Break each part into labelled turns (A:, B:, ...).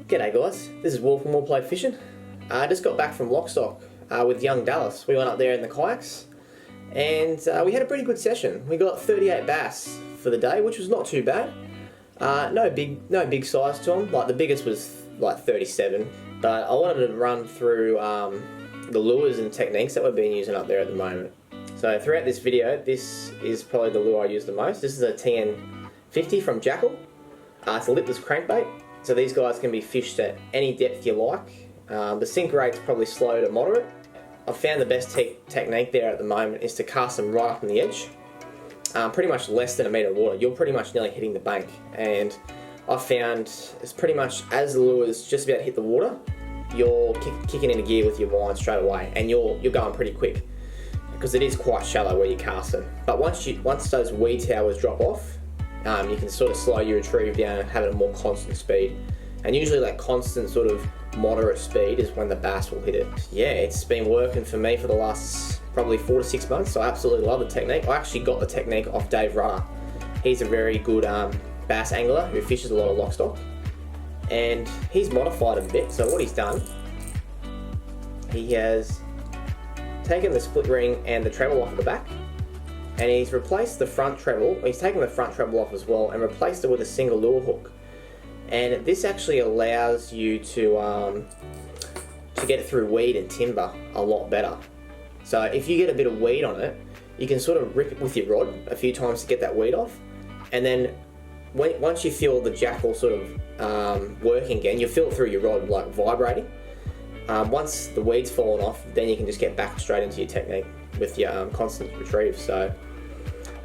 A: G'day guys, this is Wolf from More Played Fishing. I just got back from Lostock with young Dallas. We went up there in the kayaks and we had a pretty good session. We got 38 bass for the day, which was not too bad. No big size to them. Like the biggest was like 37. But I wanted to run through the lures and techniques that we've been using up there at the moment. So throughout this video, this is probably the lure I use the most. This is a TN50 from JACKALL. It's a lipless crankbait. So these guys can be fished at any depth you like. The sink rate's probably slow to moderate. I've found the best technique there at the moment is to cast them right up on the edge. Pretty much less than a metre of water. You're pretty much nearly hitting the bank. And I've found it's pretty much as the lure's just about to hit the water, you're kicking into gear with your line straight away, and you're going pretty quick because it is quite shallow where you're casting. But once those weed towers drop off, you can sort of slow your retrieve down and have it at a more constant speed. And usually that constant sort of moderate speed is when the bass will hit it. Yeah, it's been working for me for the last probably 4 to 6 months, so I absolutely love the technique. I actually got the technique off Dave Rudder. He's a very good bass angler who fishes a lot of Lostock, and he's modified it a bit. So what he's done, he has taken the split ring and the treble off of the back, and he's replaced the front treble. He's taken the front treble off as well and replaced it with a single lure hook. And this actually allows you to get through weed and timber a lot better. So if you get a bit of weed on it, you can sort of rip it with your rod a few times to get that weed off, and then once you feel the JACKALL sort of working again, you feel it through your rod like vibrating. Once the weed's fallen off, then you can just get back straight into your technique with your constant retrieve. So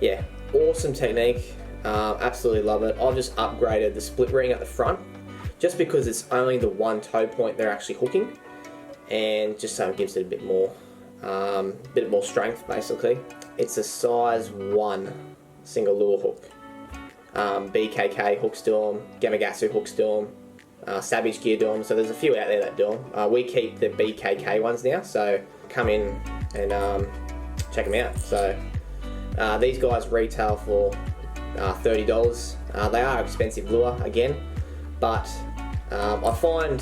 A: yeah, awesome technique. Absolutely love it. I've just upgraded the split ring at the front just because it's only the one toe point they're actually hooking, and just so it gives it a bit more strength basically. It's a size 1 single lure hook. BKK hooks do them, Gamakatsu hooks do them, Savage Gear do them, so there's a few out there that do them. We keep the BKK ones now, so come in and check them out. So these guys retail for $30. They are expensive lure again, but I find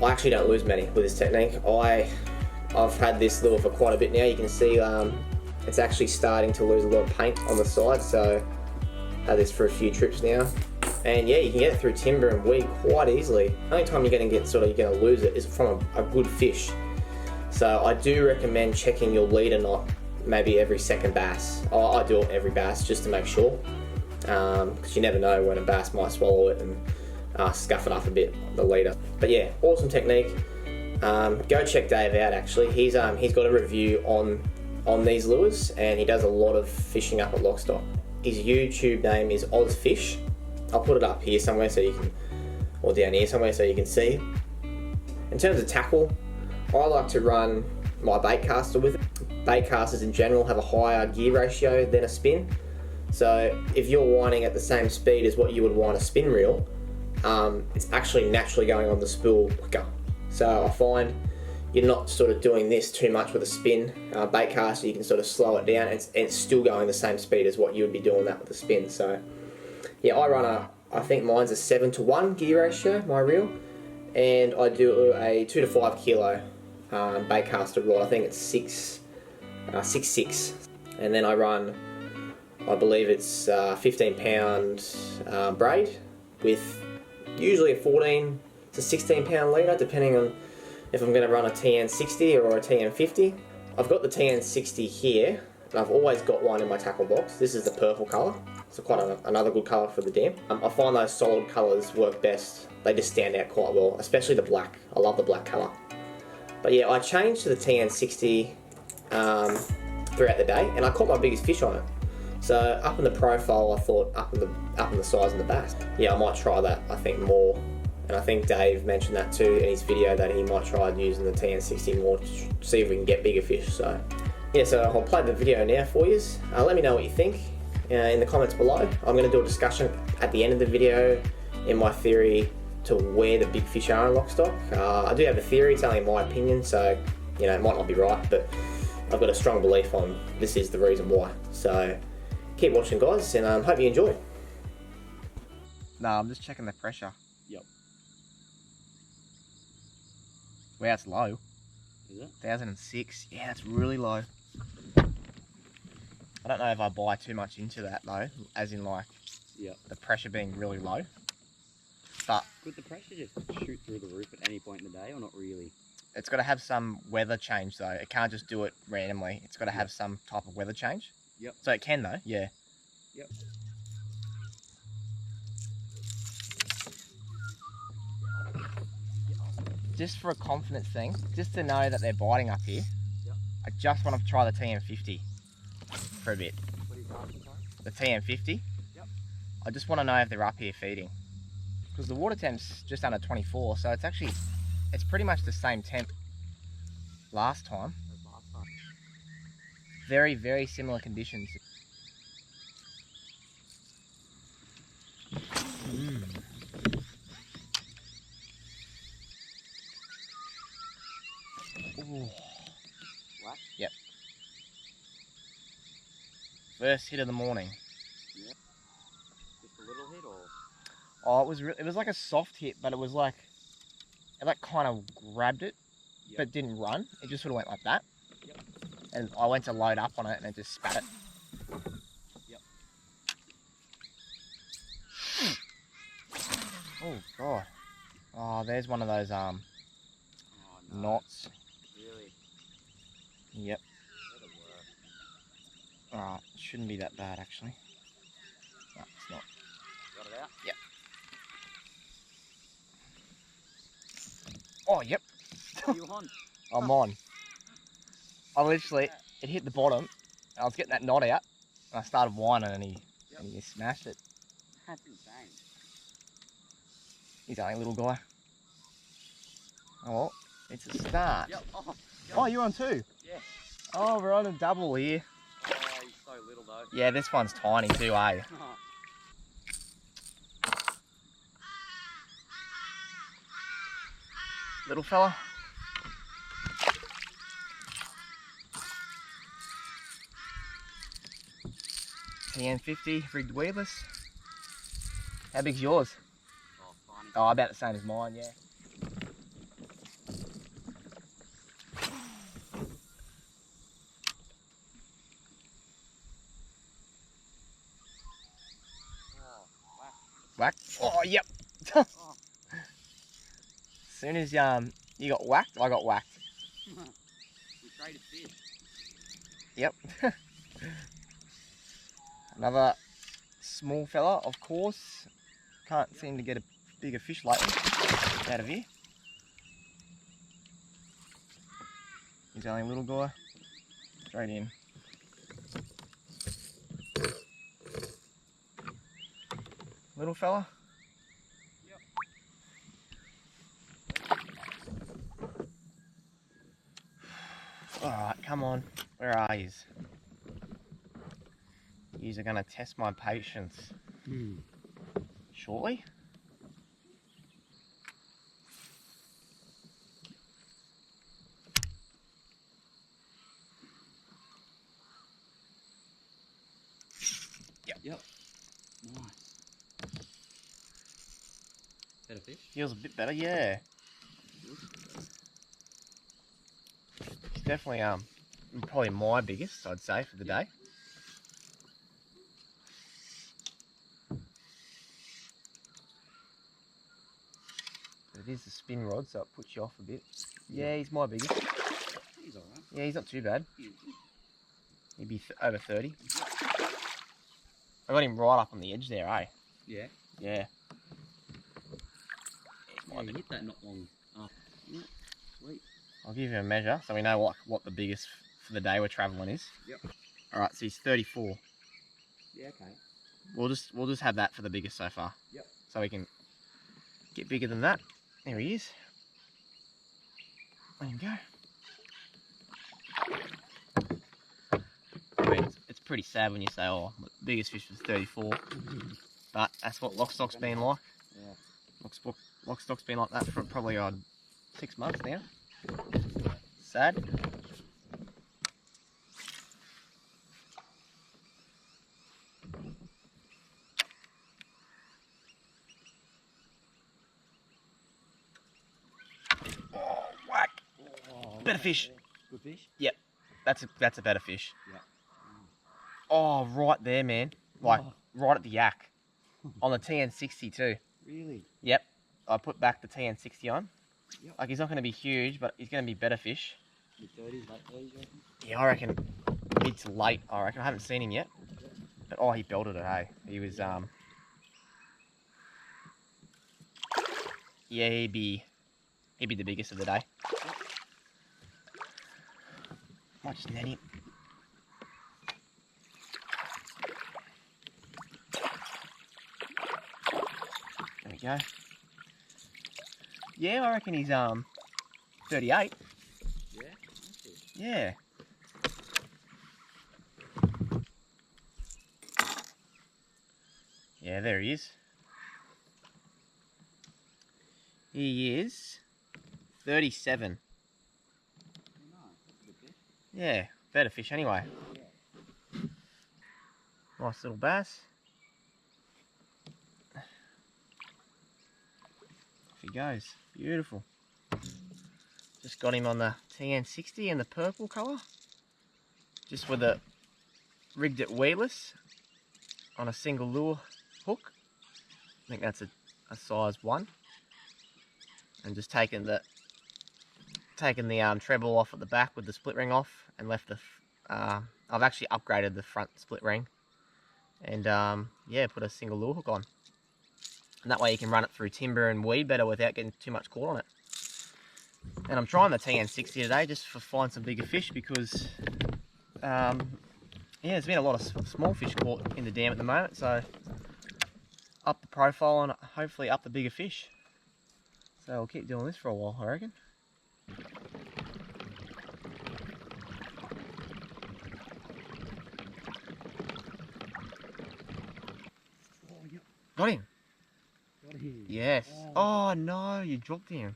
A: I actually don't lose many with this technique. I've had this lure for quite a bit now. You can see it's actually starting to lose a lot of paint on the side, so had this for a few trips now, and yeah, you can get it through timber and weed quite easily. The only time you're going to lose it is from a good fish. So I do recommend checking your leader knot maybe every second bass. I do it every bass just to make sure, because you never know when a bass might swallow it and scuff it up a bit, the leader. But yeah, awesome technique. Go check Dave out actually. He's got a review on these lures, and he does a lot of fishing up at Lostock. His YouTube name is OzFish. I'll put it up here somewhere so you can, or down here somewhere so you can see. In terms of tackle, I like to run my bait caster with it. Bait casters in general have a higher gear ratio than a spin. So if you're winding at the same speed as what you would wind a spin reel, it's actually naturally going on the spool quicker. So I find you're not sort of doing this too much with a spin. Bait caster, you can sort of slow it down, and it's still going the same speed as what you would be doing that with a spin. So yeah, I run I think mine's a 7:1 gear ratio, my reel, and I do a 2 to 5 kilo bait caster rod. I think it's 6.6, and then I run, I believe it's 15 pound braid with usually a 14 to 16 pound leader, depending on if I'm going to run a TN60 or a TN50. I've got the TN60 here, and I've always got one in my tackle box. This is the purple colour, so quite another good colour for the dam. I find those solid colours work best. They just stand out quite well, especially the black. I love the black colour. But yeah, I changed to the TN60 throughout the day, and I caught my biggest fish on it. So up in the profile, I thought up in the size of the bass. Yeah, I might try that, I think, more. And I think Dave mentioned that too in his video, that he might try using the TN60 more to see if we can get bigger fish. So yeah, so I'll play the video now for you. Let me know what you think in the comments below. I'm going to do a discussion at the end of the video in my theory to where the big fish are in Lostock. I do have a theory, it's only my opinion, so you know, it might not be right, but I've got a strong belief on this is the reason why. So keep watching guys, and hope you enjoy.
B: No, I'm just checking the pressure.
C: Yep.
A: Wow, it's low.
B: Is it?
A: 1006. Yeah, that's really low. I don't know if I buy too much into that though, as in like the pressure being really low. But
B: could the pressure just shoot through the roof at any point in the day, or not really?
A: It's got to have some weather change though. It can't just do it randomly. It's got to have some type of weather change.
B: Yep.
A: So it can though, yeah.
B: Yep.
A: Just for a confidence thing, just to know that they're biting up here, I just want to try the TN50 for a bit.
B: What are you asking, sorry?
A: The TN50?
B: Yep.
A: I just want to know if they're up here feeding. Because the water temp's just under 24, so it's actually, it's pretty much the same temp last time. Very, very similar conditions. Ooh.
B: What?
A: Yep. First hit of the morning.
B: Yep. Just a little hit, or?
A: Oh, it was like a soft hit, but it was like, it like kind of grabbed it, but didn't run. It just sort of went like that.
B: Yep.
A: And I went to load up on it and it just spat it.
B: Yep.
A: Oh God. Oh, there's one of those knots.
B: Really?
A: Yep.
B: That'll work.
A: Alright, shouldn't be that bad actually. No, it's not.
B: Got it out?
A: Yep. Oh, yep.
B: Are you on?
A: I'm on. I literally, it hit the bottom. I was getting that knot out, and I started whining, and he smashed it.
B: That's insane.
A: He's only a little guy. Oh, well, it's a start.
B: Yep.
A: Oh, you're on too?
B: Yeah.
A: Oh, we're on a double here.
B: Oh, he's so little though.
A: Yeah, this one's tiny too, eh? Little fella. TN50 rigged weedless. How big's yours?
B: Oh, funny.
A: Oh, about the same as mine, yeah. Whack. Oh, yep. As soon as you got whacked, I got whacked.
B: We traded fish.
A: Yep. Another small fella, of course. Can't seem to get a bigger fish lately out of here. He's only a little guy. Straight in. Little fella.
B: Yep.
A: Alright, come on. Where are yous? Yous are going to test my patience shortly.
B: Yep. Nice. Better fish?
A: Feels a bit better, yeah. It's definitely probably my biggest, I'd say, for the day. But it is the spin rod, so it puts you off a bit. Yeah, he's my biggest.
B: He's alright.
A: Yeah, he's not too bad. He'd be over 30. I got him right up on the edge there, eh?
B: Yeah.
A: Yeah.
B: Yeah, you hit that not long after. Yeah, sweet.
A: I'll give you a measure so we know what the biggest for the day we're travelling is.
B: Yep.
A: Alright, so he's 34.
B: Yeah, okay.
A: We'll just have that for the biggest so far.
B: Yep.
A: So we can get bigger than that. There he is. Let him go. I mean, it's pretty sad when you say, oh, the biggest fish was 34. But that's what Lostock's been like.
B: Yeah.
A: Lostock's been like that for probably 6 months now. Sad. Oh, whack. better fish.
B: Good fish?
A: Yep, that's a better fish.
B: Yeah.
A: Oh, right there, man. Like, right at the yak. On the TN60 too.
B: Really?
A: Yep. I put back the TN60 on.
B: Yep.
A: Like, he's not going to be huge, but he's going to be better fish.
B: Mid-30s, late 30s, you reckon?
A: Yeah, I reckon mid to late, I reckon. I haven't seen him yet. But, oh, he belted it, hey. He was, yeah, he'd be the biggest of the day. Might just net him. There we go. Yeah, I reckon he's 38.
B: Yeah?
A: Yeah. Yeah, there he is. He is 37. Yeah, better fish anyway. Nice little bass. Off he goes. Beautiful. Just got him on the TN60 in the purple colour. Just with a rigged it weedless on a single lure hook. I think that's a size 1. And just taking the treble off at the back with the split ring off and left the I've actually upgraded the front split ring and yeah, put a single lure hook on, and that way you can run it through timber and weed better without getting too much caught on it. And I'm trying the TN60 today just for find some bigger fish because yeah, there's been a lot of small fish caught in the dam at the moment, so up the profile and hopefully up the bigger fish. So we'll keep doing this for a while, I reckon.
B: Oh, yep.
A: Got him.
B: Got him.
A: Yes. Oh no, you dropped him.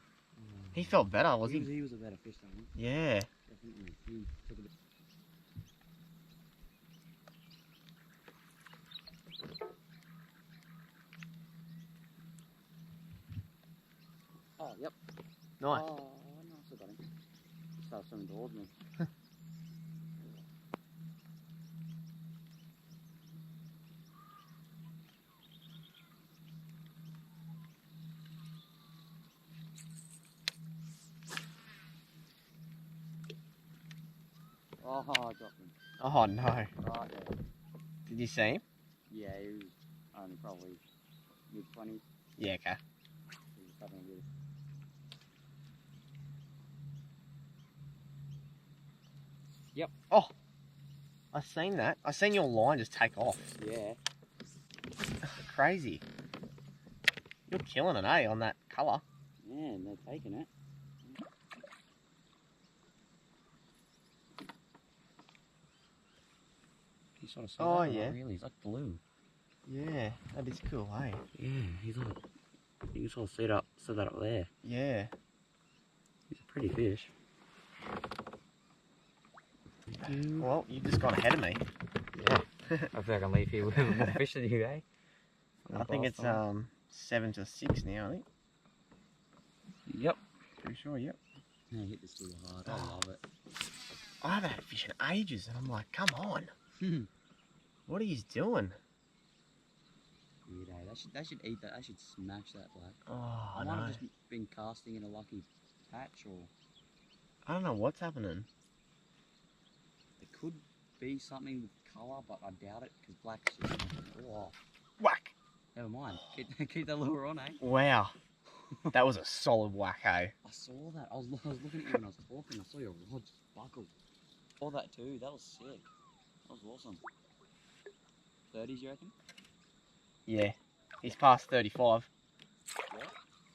A: He felt better, was he?
B: He was a better fish than me.
A: Yeah.
B: Definitely. He took a bit. Oh, yep.
A: Nice.
B: Oh, no, I still got him. He started swimming towards me. Oh, I dropped him.
A: Oh no.
B: Right there.
A: Did you see him?
B: Yeah, he was only probably mid-20s.
A: Yeah, okay.
B: He was having a bit. Yep.
A: Oh, I seen that. I seen your line just take off.
B: Yeah.
A: Crazy. You're killing it, eh, on that colour.
B: Yeah, and they're taking it. He sort of
A: Oh, yeah.
B: Really, he's like blue.
A: Yeah, that is cool, eh?
B: Yeah, he's like. You can sort of see that up there.
A: Yeah.
B: He's a pretty fish.
A: Well, you've just gone ahead of me.
B: Yeah. I feel like I can leave here with more fish than you, eh?
A: I think it's 7 to 6 now, I think.
B: Yep.
A: Pretty sure, yep.
B: Yeah, hit this little hard. I love it.
A: I haven't had fish in ages, and I'm like, come on. What are you doing?
B: Weird, eh? They should eat that. They should smash that black.
A: Oh,
B: I
A: I
B: might
A: know.
B: have just been casting in a lucky patch, or
A: I don't know what's happening.
B: it could be something with colour, but I doubt it because black's just all off.
A: Whack!
B: Never mind. Keep that lure on, eh?
A: Wow. That was a solid whack, eh?
B: I saw that. I was looking at you when I was talking. I saw your rod just buckle. Saw that too. That was sick. That was awesome. 30s, you reckon?
A: Yeah. He's past 35.
B: What?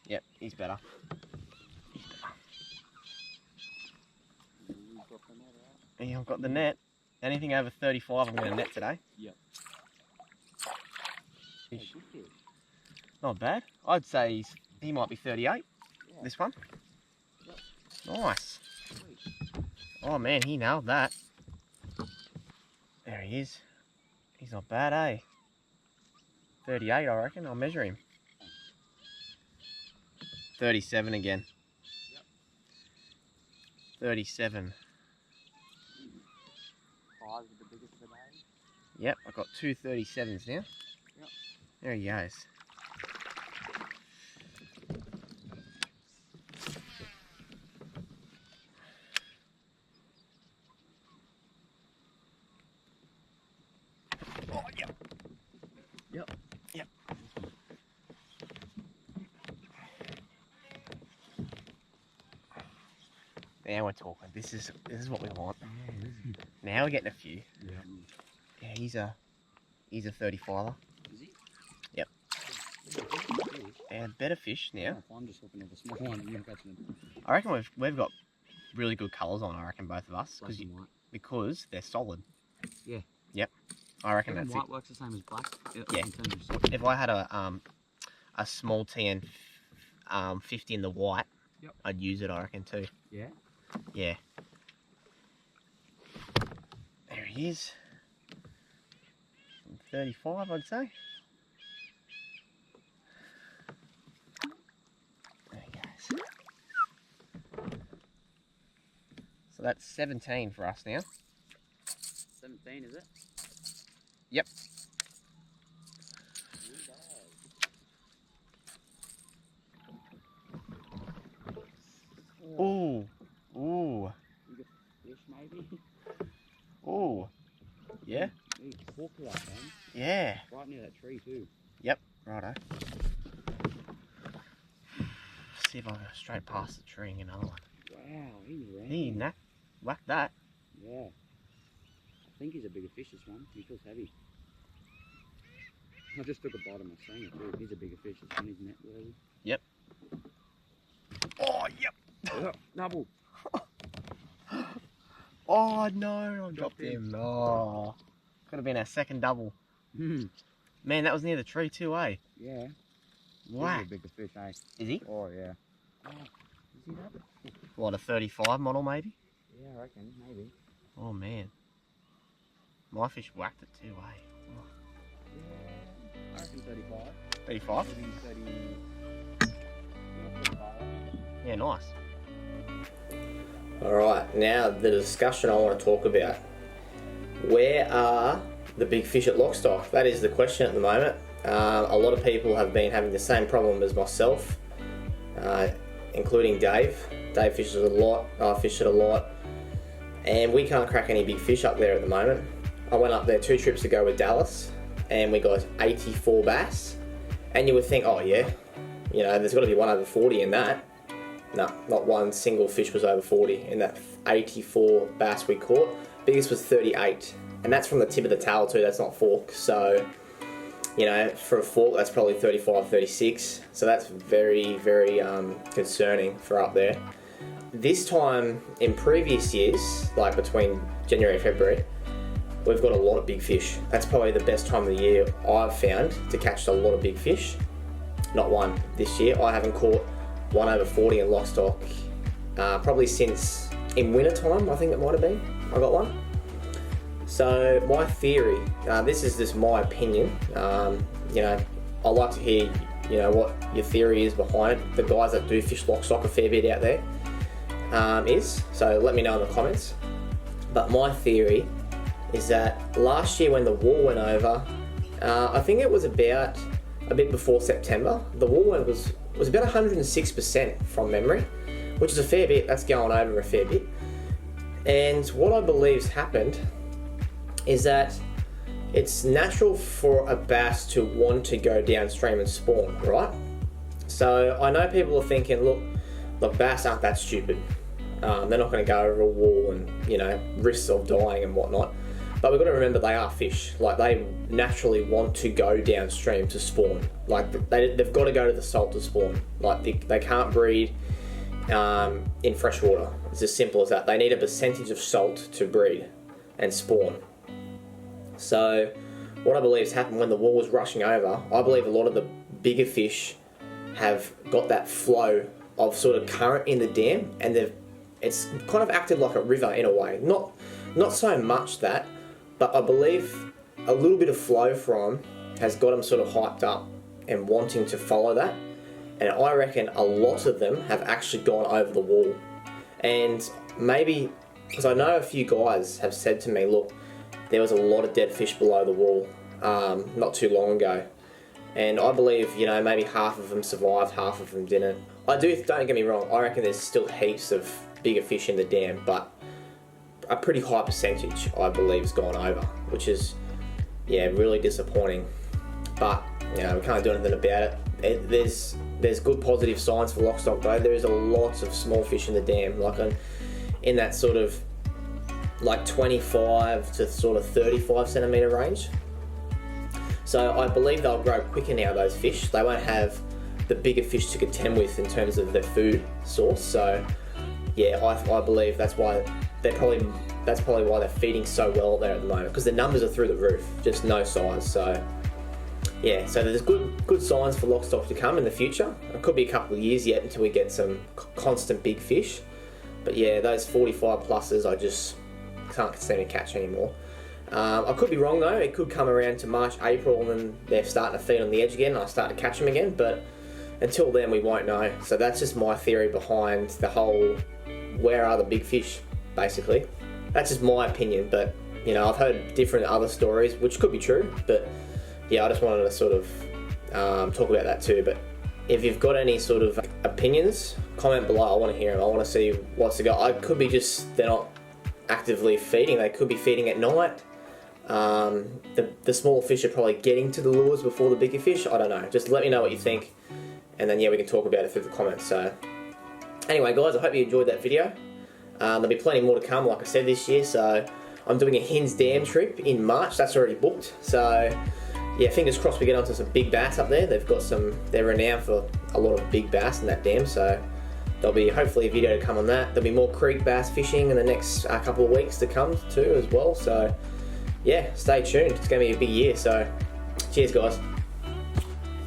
A: Yep, he's better.
B: You've got the net out.
A: Yeah, I've got the net. Anything over 35 I'm going to net today.
B: Yep.
A: Fish.
B: Hey, good fish.
A: Not bad. I'd say he might be 38,
B: Yeah.
A: this one.
B: Yep.
A: Nice.
B: Sweet.
A: Oh man, he nailed that. There he is. He's not bad, eh? 38, I reckon. I'll measure him. 37 again.
B: Yep.
A: 37.
B: 5 is the biggest today.
A: Yep, I've got 2 37s now.
B: Yep.
A: There he goes. Oh, yep.
B: Yep.
A: Yep. Now we're talking. This is what we want. Now we're getting a few.
B: Yeah.
A: Yeah, he's a 35er.
B: Is he?
A: Yep. And better fish now.
B: Oh, I'm just hooking up a small one and you're catching them.
A: I reckon we've got really good colours on. I reckon both of us
B: Black and white.
A: because they're solid.
B: Yeah.
A: Yep. I reckon that's
B: white
A: it.
B: works the same as black.
A: Yeah.
B: In terms of solid.
A: If I had a small TN 50 in the white,
B: yep.
A: I'd use it. I reckon too.
B: Yeah.
A: Yeah. There he is. 35, I'd say. There he goes. So that's 17 for us now.
B: 17, is it?
A: Yep. Ooh. Ooh.
B: You get fish maybe?
A: Ooh. Yeah?
B: You can talk to that, man.
A: Yeah.
B: Right near that tree too.
A: Yep. Righto. See if I go straight past the tree and get another one.
B: Wow, he's round.
A: He whacked that.
B: Yeah. I think he's a bigger fish, this one. He feels heavy. I just took a bite of my stringer too. He's a bigger fish. This one is net worthy.
A: Yep. Oh, yep.
B: Double.
A: Oh, no. I dropped him. Oh. Could have been our second double.
B: Hmm.
A: Man, that was near the tree too, eh?
B: Yeah.
A: Wow.
B: He's a bigger fish, eh?
A: Is he?
B: Oh, yeah. Oh, is he that?
A: What, a 35 model maybe?
B: Yeah, I reckon. Maybe.
A: Oh, man. My fish whacked it too, eh? Oh.
B: Yeah. I reckon 35.
A: 35?
B: Maybe 30. Yeah, 35.
A: Yeah, nice. Alright, now the discussion I want to talk about. Where are the big fish at Lostock? That is the question at the moment. A lot of people have been having the same problem as myself, including Dave. Dave fishes a lot, I fish it a lot, and we can't crack any big fish up there at the moment. I went up there 2 trips ago with Dallas, and we got 84 bass, and you would think, oh yeah, you know, there's got to be one over 40 in that. No, not one single fish was over 40 in that 84 bass we caught. Biggest was 38, and that's from the tip of the tail too, that's not fork. So, you know, for a fork, that's probably 35, 36. So that's very, very concerning for up there. This time in previous years, like between January and February, we've got a lot of big fish. That's probably the best time of the year I've found to catch a lot of big fish. Not one this year. I haven't caught one over 40 in Lostock probably since in winter time, I think it might have been. I got one. So my theory, this is just my opinion. You know, I like to hear, you know, what your theory is behind it. The guys that do fish Lostock a fair bit out there is. So let me know in the comments. But my theory is that last year when the wall went over, I think it was about a bit before September. The wall went was about 106% from memory, which is a fair bit. That's going over a fair bit. And what I believe's happened is that it's natural for a bass to want to go downstream and spawn, right? So I know people are thinking, look, bass aren't that stupid. They're not going to go over a wall and, you know, risks of dying and whatnot. But we've got to remember they are fish. Like, they naturally want to go downstream to spawn. Like, they've got to go to the salt to spawn. Like, they can't breed in fresh water. It's as simple as that. They need a percentage of salt to breed and spawn. So what I believe has happened when the wall was rushing over, I believe a lot of the bigger fish have got that flow of sort of current in the dam, and it's kind of acted like a river in a way. Not so much that, but I believe a little bit of flow from has got them sort of hyped up and wanting to follow that. And I reckon a lot of them have actually gone over the wall. And maybe, because I know a few guys have said to me, look, there was a lot of dead fish below the wall not too long ago. And I believe, you know, maybe half of them survived, half of them didn't. Don't get me wrong, I reckon there's still heaps of bigger fish in the dam, but a pretty high percentage, I believe, has gone over, which is, yeah, really disappointing. But, you know, we can't do anything about it. There's good positive signs for Lostock though. There is a lot of small fish in the dam, like in that sort of like 25 to sort of 35 centimetre range. So I believe they'll grow quicker now, those fish. They won't have the bigger fish to contend with in terms of their food source. So yeah, I believe that's probably why they're feeding so well there at the moment, because the numbers are through the roof, just no size. So yeah, so there's good signs for Lostock to come in the future. It could be a couple of years yet until we get some constant big fish. But yeah, those 45 pluses I just can't seem to catch anymore. I could be wrong though. It could come around to March, April, and then they're starting to feed on the edge again and I start to catch them again. But until then, we won't know. So that's just my theory behind the whole, where are the big fish, basically. That's just my opinion, but you know, I've heard different other stories, which could be true, but yeah, I just wanted to sort of talk about that too. But if you've got any sort of opinions, comment below. I want to hear them. I want to see what's the go. I could be just, they're not actively feeding. They could be feeding at night. The small fish are probably getting to the lures before the bigger fish. I don't know. Just let me know what you think, and then yeah, we can talk about it through the comments. So anyway, guys, I hope you enjoyed that video. There'll be plenty more to come, like I said, this year. So I'm doing a Hins Dam trip in March. That's already booked. So yeah, fingers crossed we get onto some big bass up there. They're renowned for a lot of big bass in that dam. So there'll be hopefully a video to come on that. There'll be more creek bass fishing in the next couple of weeks to come too as well. So yeah, stay tuned. It's going to be a big year. So cheers, guys.